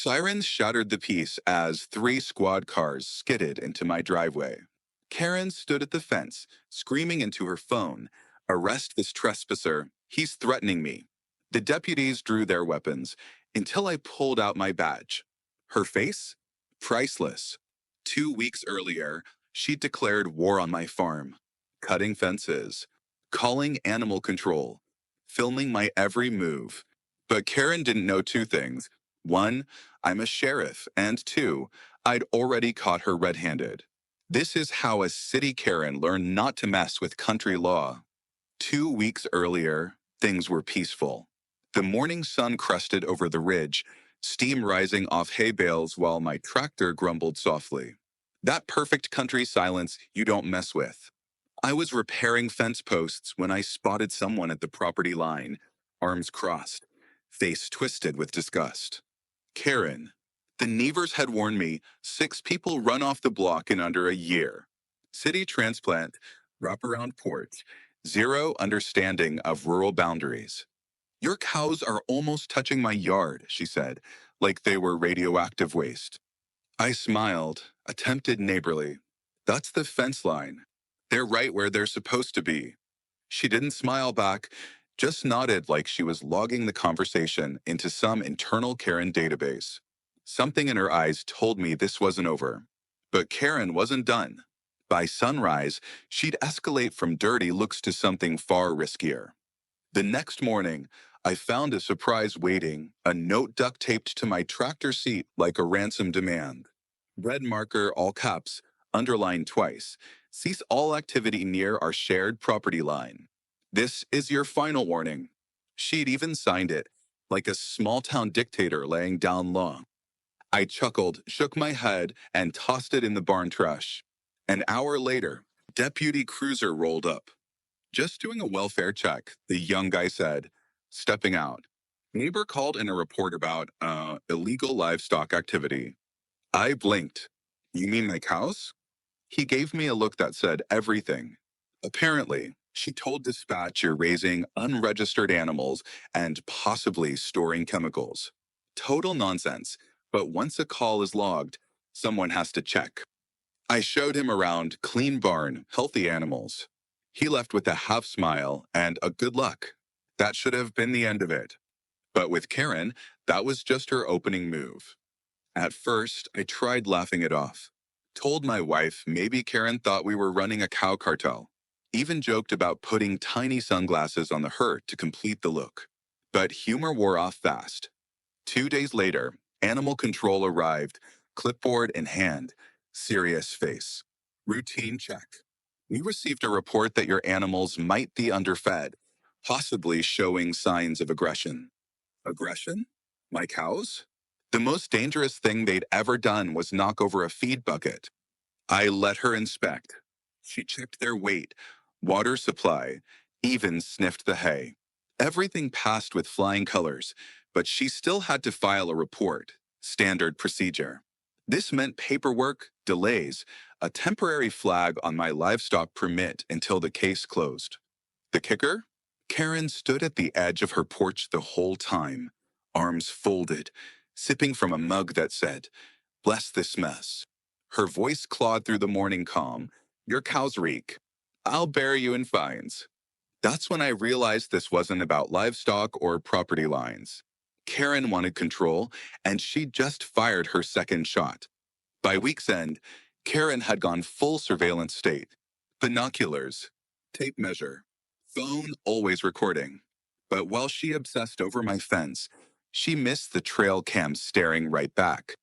Sirens shattered the peace as three squad cars skidded into my driveway. Karen stood at the fence, screaming into her phone, "Arrest this trespasser. He's threatening me." The deputies drew their weapons until I pulled out my badge. Her face? Priceless. 2 weeks earlier, she declared war on my farm, cutting fences, calling animal control, filming my every move. But Karen didn't know two things. One, I'm a sheriff, and two, I'd already caught her red-handed. This is how a city Karen learned not to mess with country law. 2 weeks earlier, things were peaceful. The morning sun crested over the ridge, steam rising off hay bales while my tractor grumbled softly. That perfect country silence you don't mess with. I was repairing fence posts when I spotted someone at the property line, arms crossed, face twisted with disgust. Karen. The neighbors had warned me 6 people run off the block in under a year. City transplant, wraparound porch, zero understanding of rural boundaries. Your cows are almost touching my yard, she said, like they were radioactive waste. I smiled, attempted neighborly. That's the fence line. They're right where they're supposed to be. She didn't smile back, just nodded like she was logging the conversation into some internal Karen database. Something in her eyes told me this wasn't over. But Karen wasn't done. By sunrise, she'd escalate from dirty looks to something far riskier. The next morning, I found a surprise waiting, a note duct taped to my tractor seat like a ransom demand. Red marker, all caps, underlined twice. Cease all activity near our shared property line. This is your final warning. She'd even signed it, like a small town dictator laying down law. I chuckled, shook my head, and tossed it in the barn trash. An hour later, Deputy Cruiser rolled up. "Just doing a welfare check," the young guy said, stepping out. "Neighbor called in a report about illegal livestock activity." I blinked. "You mean my cows?" He gave me a look that said everything. Apparently, she told dispatch you're raising unregistered animals and possibly storing chemicals. Total nonsense, but once a call is logged, someone has to check. I showed him around clean barn, healthy animals. He left with a half smile and a good luck. That should have been the end of it. But with Karen, that was just her opening move. At first, I tried laughing it off. Told my wife maybe Karen thought we were running a cow cartel. Even joked about putting tiny sunglasses on the herd to complete the look. But humor wore off fast. 2 days later, animal control arrived, clipboard in hand, serious face. Routine check. We received a report that your animals might be underfed, possibly showing signs of aggression. Aggression? My cows? The most dangerous thing they'd ever done was knock over a feed bucket. I let her inspect. She checked their weight, water supply, even sniffed the hay. Everything passed with flying colors, but she still had to file a report, standard procedure. This meant paperwork, delays, a temporary flag on my livestock permit until the case closed. The kicker? Karen stood at the edge of her porch the whole time, arms folded, sipping from a mug that said, "Bless this mess." Her voice clawed through the morning calm. "Your cows reek. I'll bury you in fines." That's when I realized this wasn't about livestock or property lines. Karen wanted control, and she just fired her second shot. By week's end, Karen had gone full surveillance state. Binoculars, tape measure, phone always recording. But while she obsessed over my fence, she missed the trail cam staring right back.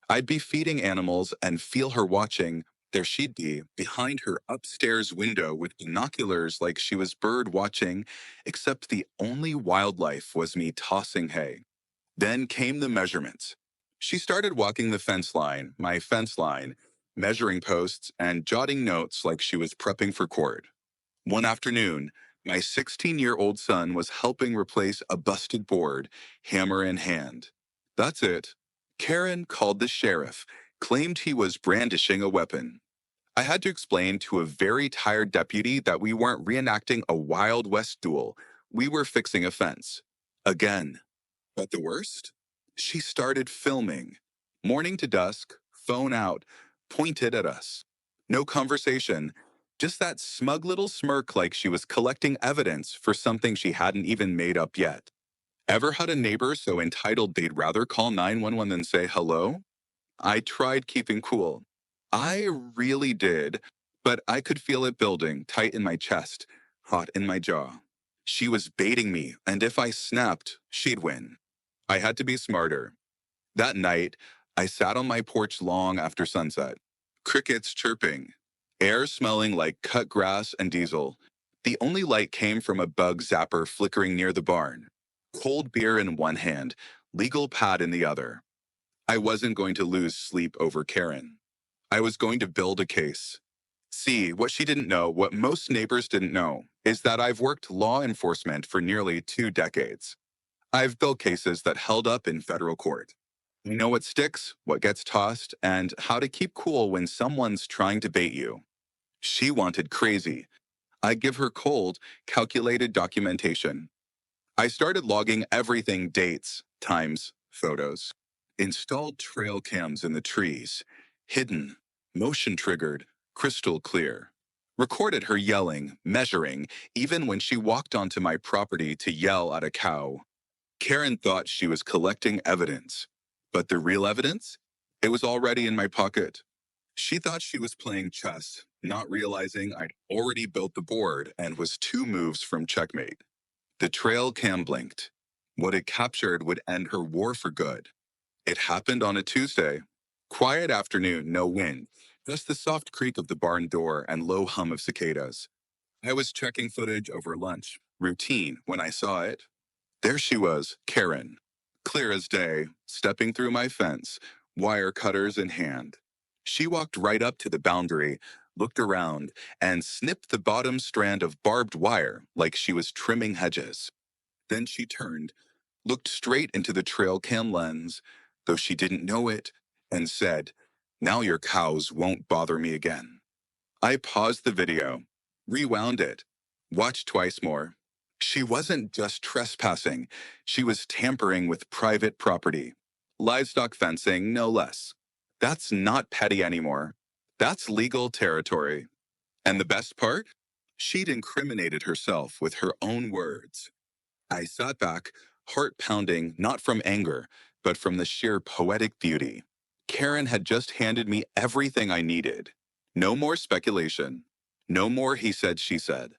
I'd be feeding animals and feel her watching. There she'd be, behind her upstairs window with binoculars like she was bird watching, except the only wildlife was me tossing hay. Then came the measurements. She started walking the fence line, my fence line, measuring posts and jotting notes like she was prepping for court. One afternoon, my 16-year-old son was helping replace a busted board, hammer in hand. That's it. Karen called the sheriff, claimed he was brandishing a weapon. I had to explain to a very tired deputy that we weren't reenacting a Wild West duel. We were fixing a fence. Again. But the worst? She started filming. Morning to dusk, phone out, pointed at us. No conversation, just that smug little smirk like she was collecting evidence for something she hadn't even made up yet. Ever had a neighbor so entitled they'd rather call 911 than say hello? I tried keeping cool. I really did, but I could feel it building, tight in my chest, hot in my jaw. She was baiting me, and if I snapped, she'd win. I had to be smarter. That night, I sat on my porch long after sunset. Crickets chirping, air smelling like cut grass and diesel. The only light came from a bug zapper flickering near the barn. Cold beer in one hand, legal pad in the other. I wasn't going to lose sleep over Karen. I was going to build a case. See, what she didn't know, what most neighbors didn't know, is that I've worked law enforcement for nearly 2 decades. I've built cases that held up in federal court. I know what sticks, what gets tossed, and how to keep cool when someone's trying to bait you. She wanted crazy. I give her cold, calculated documentation. I started logging everything: dates, times, photos. Installed trail cams in the trees. Hidden, motion triggered, crystal clear. Recorded her yelling, measuring, even when she walked onto my property to yell at a cow. Karen thought she was collecting evidence. But the real evidence? It was already in my pocket. She thought she was playing chess, not realizing I'd already built the board and was 2 moves from checkmate. The trail cam blinked. What it captured would end her war for good. It happened on a Tuesday. Quiet afternoon, no wind, just the soft creak of the barn door and low hum of cicadas. I was checking footage over lunch, routine, when I saw it. There she was, Karen, clear as day, stepping through my fence, wire cutters in hand. She walked right up to the boundary, looked around, and snipped the bottom strand of barbed wire like she was trimming hedges. Then she turned, looked straight into the trail cam lens, though she didn't know it, and said, "Now your cows won't bother me again." I paused the video, rewound it, watched twice more. She wasn't just trespassing, she was tampering with private property. Livestock fencing, no less. That's not petty anymore. That's legal territory. And the best part? She'd incriminated herself with her own words. I sat back, heart pounding, not from anger, but from the sheer poetic beauty. Karen had just handed me everything I needed. No more speculation. No more he said, she said.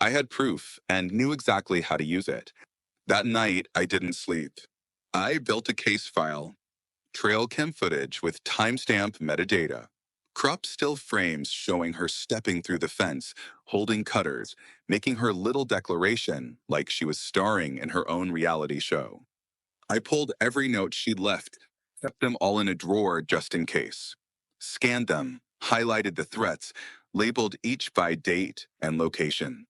I had proof and knew exactly how to use it. That night, I didn't sleep. I built a case file, trail cam footage with timestamp metadata, crop still frames showing her stepping through the fence, holding cutters, making her little declaration like she was starring in her own reality show. I pulled every note she'd left, kept them all in a drawer just in case. Scanned them, highlighted the threats, labeled each by date and location.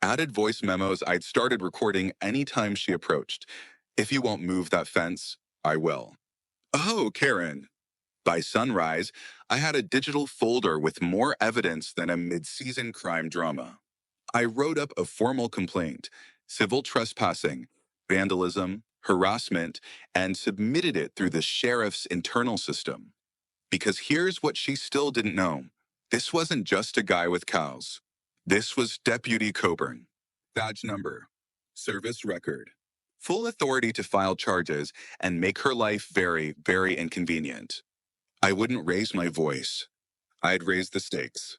Added voice memos I'd started recording anytime she approached. "If you won't move that fence, I will." "Oh, Karen." By sunrise, I had a digital folder with more evidence than a mid-season crime drama. I wrote up a formal complaint, civil trespassing, vandalism, harassment, and submitted it through the sheriff's internal system. Because here's what she still didn't know. This wasn't just a guy with cows. This was Deputy Coburn. Badge number, service record, full authority to file charges and make her life very, very inconvenient. I wouldn't raise my voice. I'd raise the stakes.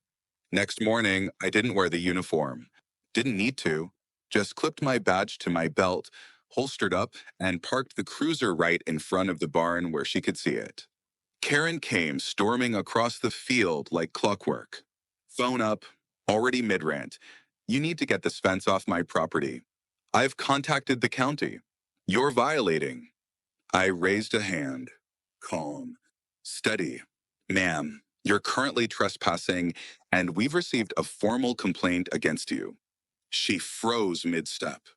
Next morning, I didn't wear the uniform. Didn't need to. Just clipped my badge to my belt, holstered up, and parked the cruiser right in front of the barn where she could see it. Karen came storming across the field like clockwork. Phone up, already mid-rant. "You need to get this fence off my property. I've contacted the county. You're violating." I raised a hand. Calm. "Steady. Ma'am, you're currently trespassing, and we've received a formal complaint against you." She froze mid-step.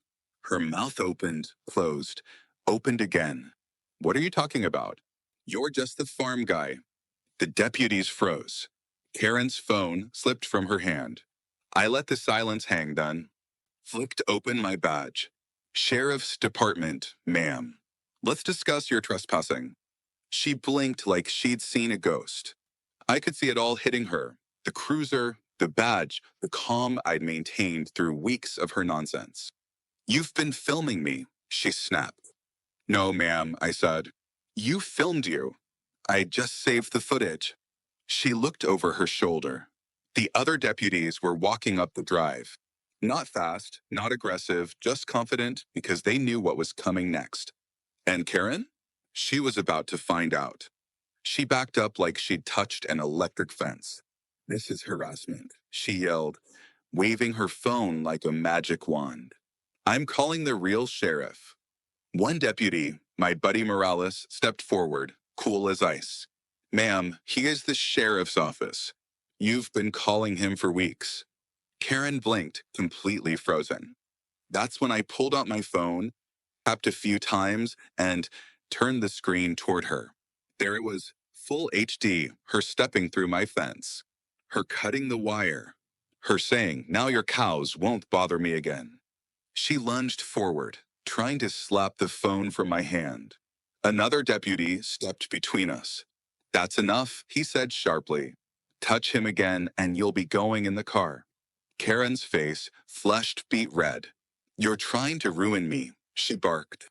Her mouth opened, closed, opened again. "What are you talking about? You're just the farm guy." The deputies froze. Karen's phone slipped from her hand. I let the silence hang then. Flicked open my badge. "Sheriff's Department, ma'am." Let's discuss your trespassing. She blinked like she'd seen a ghost. I could see it all hitting her. The cruiser, the badge, the calm I'd maintained through weeks of her nonsense. You've been filming me, she snapped. No, ma'am, I said. You filmed you. I just saved the footage. She looked over her shoulder. The other deputies were walking up the drive. Not fast, not aggressive, just confident because they knew what was coming next. And Karen? She was about to find out. She backed up like she'd touched an electric fence. This is harassment, she yelled, waving her phone like a magic wand. I'm calling the real sheriff. One deputy, my buddy Morales, stepped forward, cool as ice. Ma'am, he is the sheriff's office. You've been calling him for weeks. Karen blinked, completely frozen. That's when I pulled out my phone, tapped a few times, and turned the screen toward her. There it was, full HD, her stepping through my fence, her cutting the wire, her saying, now your cows won't bother me again. She lunged forward, trying to slap the phone from my hand. Another deputy stepped between us. That's enough, he said sharply. Touch him again and you'll be going in the car. Karen's face flushed beet red. You're trying to ruin me, she barked.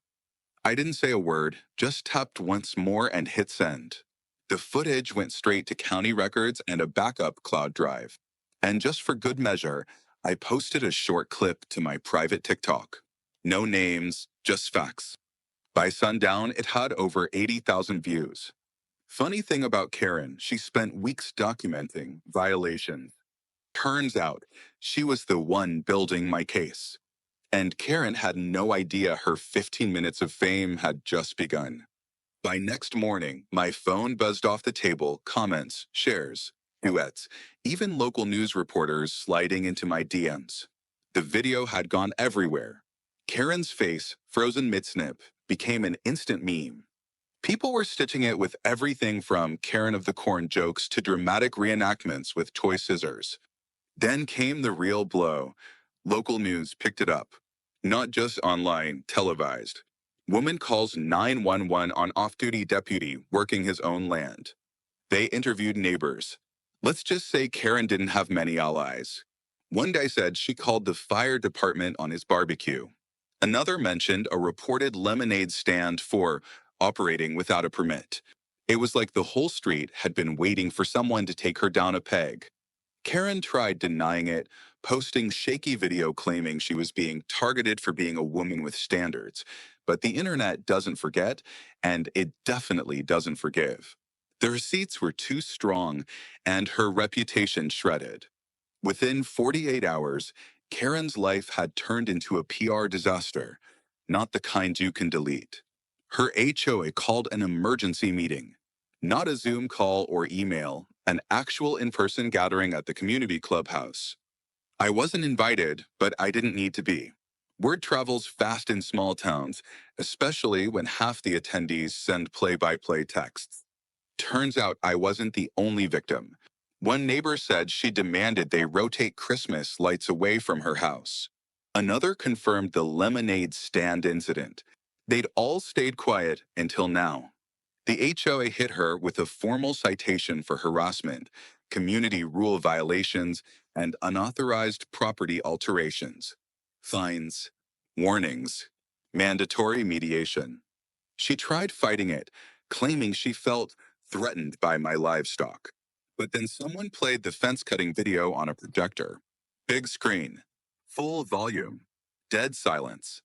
I didn't say a word, just tapped once more and hit send. The footage went straight to county records and a backup cloud drive. And just for good measure, I posted a short clip to my private TikTok. No names, just facts. By sundown, it had over 80,000 views. Funny thing about Karen, she spent weeks documenting violations. Turns out, she was the one building my case. And Karen had no idea her 15 minutes of fame had just begun. By next morning, my phone buzzed off the table, comments, shares, duets, even local news reporters sliding into my DMs. The video had gone everywhere. Karen's face, frozen mid-snip, became an instant meme. People were stitching it with everything from Karen of the Corn jokes to dramatic reenactments with toy scissors. Then came the real blow. Local news picked it up. Not just online, televised. Woman calls 911 on off-duty deputy working his own land. They interviewed neighbors. Let's just say Karen didn't have many allies. One guy said she called the fire department on his barbecue. Another mentioned a reported lemonade stand for operating without a permit. It was like the whole street had been waiting for someone to take her down a peg. Karen tried denying it, posting shaky video claiming she was being targeted for being a woman with standards. But the internet doesn't forget, and it definitely doesn't forgive. The receipts were too strong, and her reputation shredded. Within 48 hours, Karen's life had turned into a PR disaster, not the kind you can delete. Her HOA called an emergency meeting. Not a Zoom call or email, an actual in-person gathering at the community clubhouse. I wasn't invited, but I didn't need to be. Word travels fast in small towns, especially when half the attendees send play-by-play texts. Turns out I wasn't the only victim. One neighbor said she demanded they rotate Christmas lights away from her house. Another confirmed the lemonade stand incident. They'd all stayed quiet until now. The HOA hit her with a formal citation for harassment, community rule violations, and unauthorized property alterations. Fines, warnings, mandatory mediation. She tried fighting it, claiming she felt threatened by my livestock. But then someone played the fence-cutting video on a projector. Big screen, full volume, dead silence.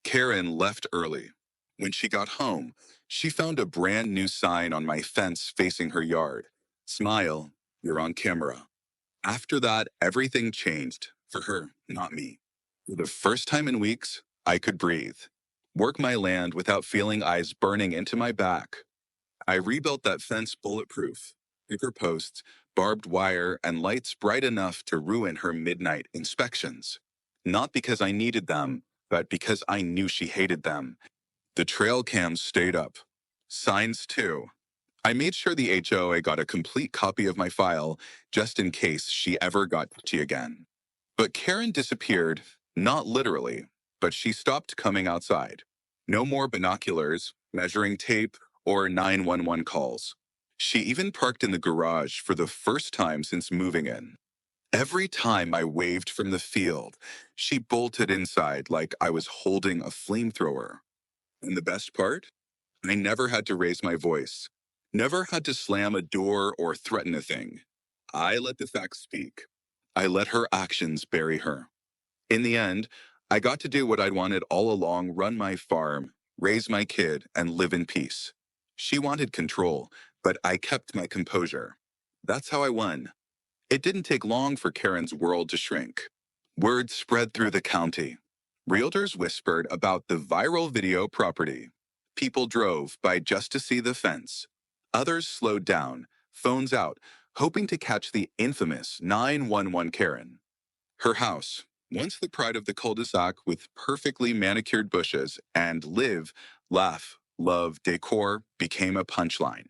Karen left early. When she got home, she found a brand new sign on my fence facing her yard. Smile, you're on camera. After that, everything changed. For her, not me. For the first time in weeks, I could breathe. Work my land without feeling eyes burning into my back. I rebuilt that fence bulletproof. Thicker posts, barbed wire, and lights bright enough to ruin her midnight inspections. Not because I needed them, but because I knew she hated them. The trail cams stayed up. Signs too. I made sure the HOA got a complete copy of my file, just in case she ever got touchy again. But Karen disappeared, not literally, but she stopped coming outside. No more binoculars, measuring tape, or 911 calls. She even parked in the garage for the first time since moving in. Every time I waved from the field, she bolted inside like I was holding a flamethrower. And the best part? I never had to raise my voice, never had to slam a door or threaten a thing. I let the facts speak. I let her actions bury her. In the end, I got to do what I'd wanted all along: run my farm, raise my kid, and live in peace. She wanted control, but I kept my composure. That's how I won. It didn't take long for Karen's world to shrink. Word spread through the county. Realtors whispered about the viral video property. People drove by just to see the fence. Others slowed down, phones out, hoping to catch the infamous 911 Karen. Her house, once the pride of the cul-de-sac with perfectly manicured bushes and live, laugh, love decor, became a punchline.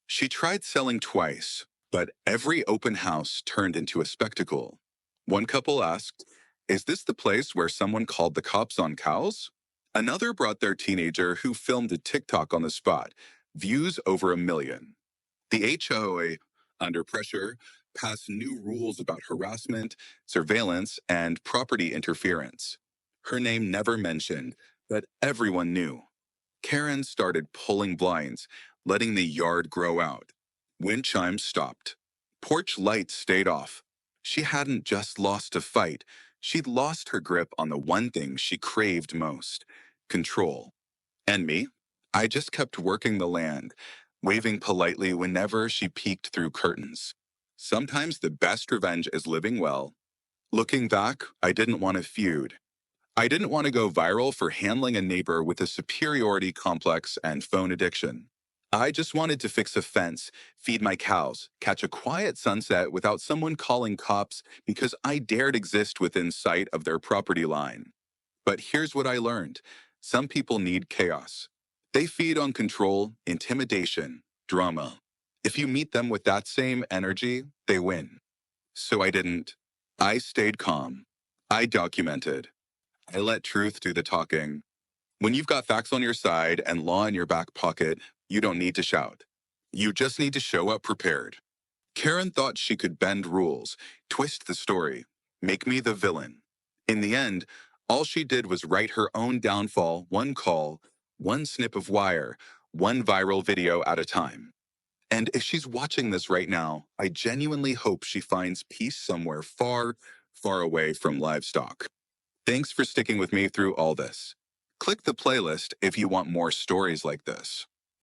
She tried selling twice, but every open house turned into a spectacle. One couple asked, "Is this the place where someone called the cops on cows?" Another brought their teenager who filmed a TikTok on the spot, views over 1 million. The HOA, under pressure, passed new rules about harassment, surveillance, and property interference. Her name never mentioned, but everyone knew. Karen started pulling blinds, letting the yard grow out. Wind chimes stopped. Porch lights stayed off. She hadn't just lost a fight, she'd lost her grip on the one thing she craved most: control. And me? I just kept working the land, waving politely whenever she peeked through curtains. Sometimes the best revenge is living well. Looking back, I didn't want to feud. I didn't want to go viral for handling a neighbor with a superiority complex and phone addiction. I just wanted to fix a fence, feed my cows, catch a quiet sunset without someone calling cops because I dared exist within sight of their property line. But here's what I learned: some people need chaos. They feed on control, intimidation, drama. If you meet them with that same energy, they win. So I didn't. I stayed calm. I documented. I let truth do the talking. When you've got facts on your side and law in your back pocket, you don't need to shout. You just need to show up prepared. Karen thought she could bend rules, twist the story, make me the villain. In the end, all she did was write her own downfall, one call, one snip of wire, one viral video at a time. And if she's watching this right now, I genuinely hope she finds peace somewhere far, far away from livestock. Thanks for sticking with me through all this. Click the playlist if you want more stories like this.